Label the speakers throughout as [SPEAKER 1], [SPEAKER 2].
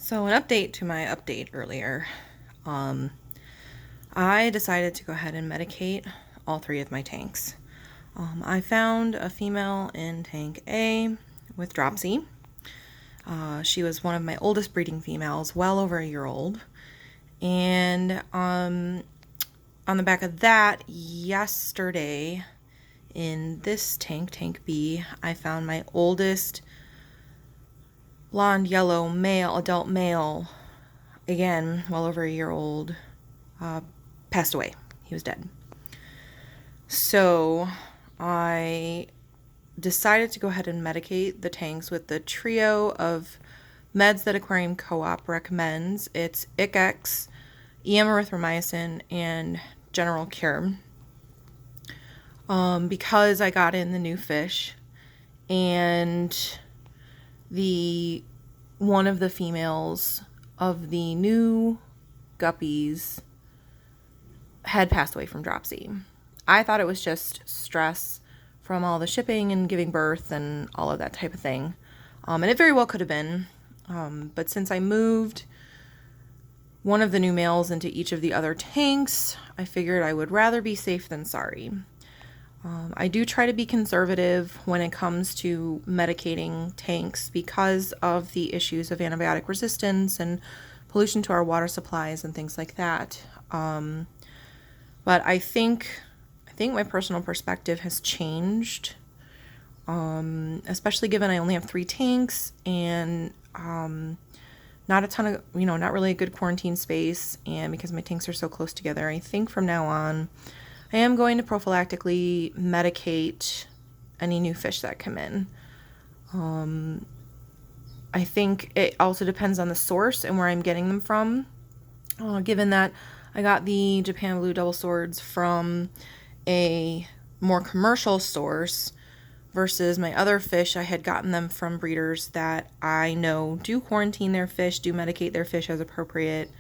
[SPEAKER 1] So an update to my update earlier. Um, I decided to go ahead and medicate all three of my tanks. I found a female in tank A with dropsy. She was one of my oldest breeding females, well over a year old. And on the back of that, yesterday in this tank, tank B, I found my oldest blonde yellow male, adult male, again, well over a year old, passed away. He was dead. So I decided to go ahead and medicate the tanks with the trio of meds that Aquarium Co-op recommends. It's ICX, erythromycin, and general cure. Because I got in the new fish, and the one of the females of the new Guppies had passed away from dropsy. I thought it was just stress from all the shipping and giving birth and all of that type of thing. And it very well could have been. But since I moved one of the new males into each of the other tanks, I figured I would rather be safe than sorry. I do try to be conservative when it comes to medicating tanks because of the issues of antibiotic resistance and pollution to our water supplies and things like that. But I think my personal perspective has changed, especially given I only have 3 tanks and not a ton of, not really a good quarantine space, and because my tanks are so close together, I think from now on I am going to prophylactically medicate any new fish that come in. I think it also depends on the source and where I'm getting them from. Given that I got the Japan Blue Double Swords from a more commercial source versus my other fish, I had gotten them from breeders that I know do quarantine their fish, do medicate their fish as appropriate.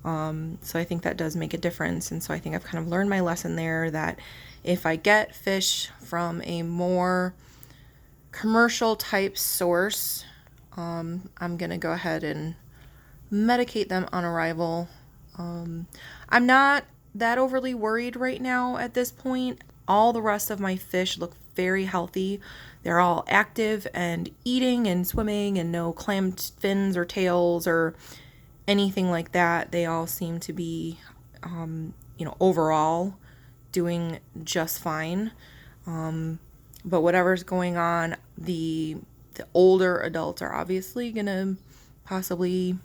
[SPEAKER 1] So I think that does make a difference. And so I think I've kind of learned my lesson there that if I get fish from a more commercial type source, I'm going to go ahead and medicate them on arrival. I'm not that overly worried right now at this point. All the rest of my fish look very healthy. They're all active and eating and swimming, and no clamped fins or tails or anything like that. They all seem to be, overall doing just fine. But whatever's going on, the older adults are obviously going to possibly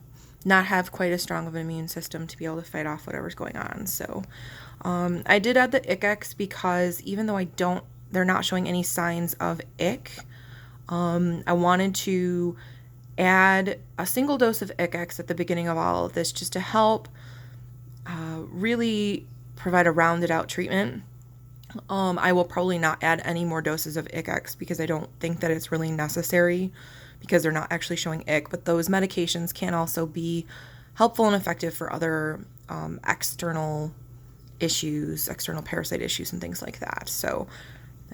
[SPEAKER 1] not have quite as strong of an immune system to be able to fight off whatever's going on. So I did add the ICX because even though they're not showing any signs of ick, I wanted to add a single dose of ICX at the beginning of all of this just to help really provide a rounded out treatment. I will probably not add any more doses of ICX because I don't think that it's really necessary because they're not actually showing ick, but those medications can also be helpful and effective for other external issues, external parasite issues and things like that. So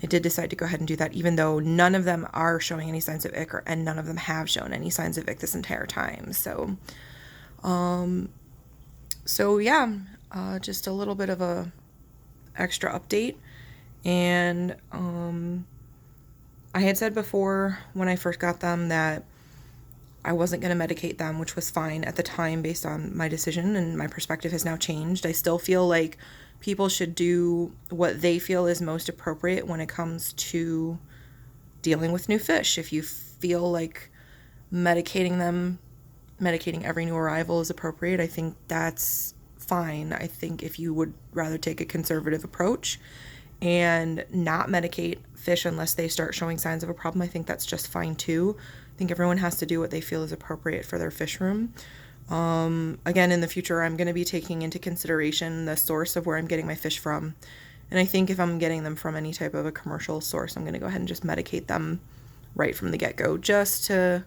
[SPEAKER 1] I did decide to go ahead and do that, even though none of them are showing any signs of ick, and none of them have shown any signs of ick this entire time. So, just a little bit of a extra update. And I had said before when I first got them that I wasn't going to medicate them, which was fine at the time based on my decision, and my perspective has now changed. I still feel like people should do what they feel is most appropriate when it comes to dealing with new fish. If you feel like medicating every new arrival is appropriate, I think that's fine. I think if you would rather take a conservative approach and not medicate fish unless they start showing signs of a problem, I think that's just fine too. I think everyone has to do what they feel is appropriate for their fish room. Again, in the future, I'm going to be taking into consideration the source of where I'm getting my fish from. And I think if I'm getting them from any type of a commercial source, I'm going to go ahead and just medicate them right from the get-go, just to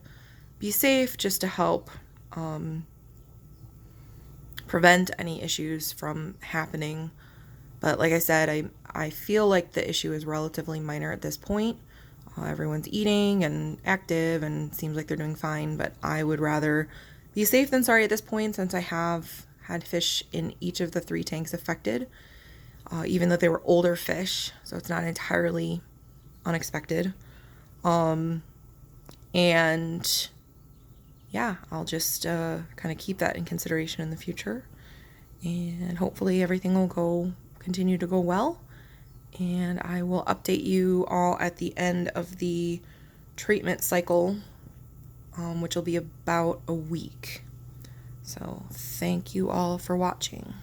[SPEAKER 1] be safe, just to help prevent any issues from happening. But like I said, I feel like the issue is relatively minor at this point. Everyone's eating and active and seems like they're doing fine, but I would rather be safe than sorry at this point, since I have had fish in each of the 3 tanks affected, even though they were older fish, so it's not entirely unexpected. And yeah, I'll just kind of keep that in consideration in the future, and hopefully everything will continue to go well, and I will update you all at the end of the treatment cycle, which will be about a week. So thank you all for watching.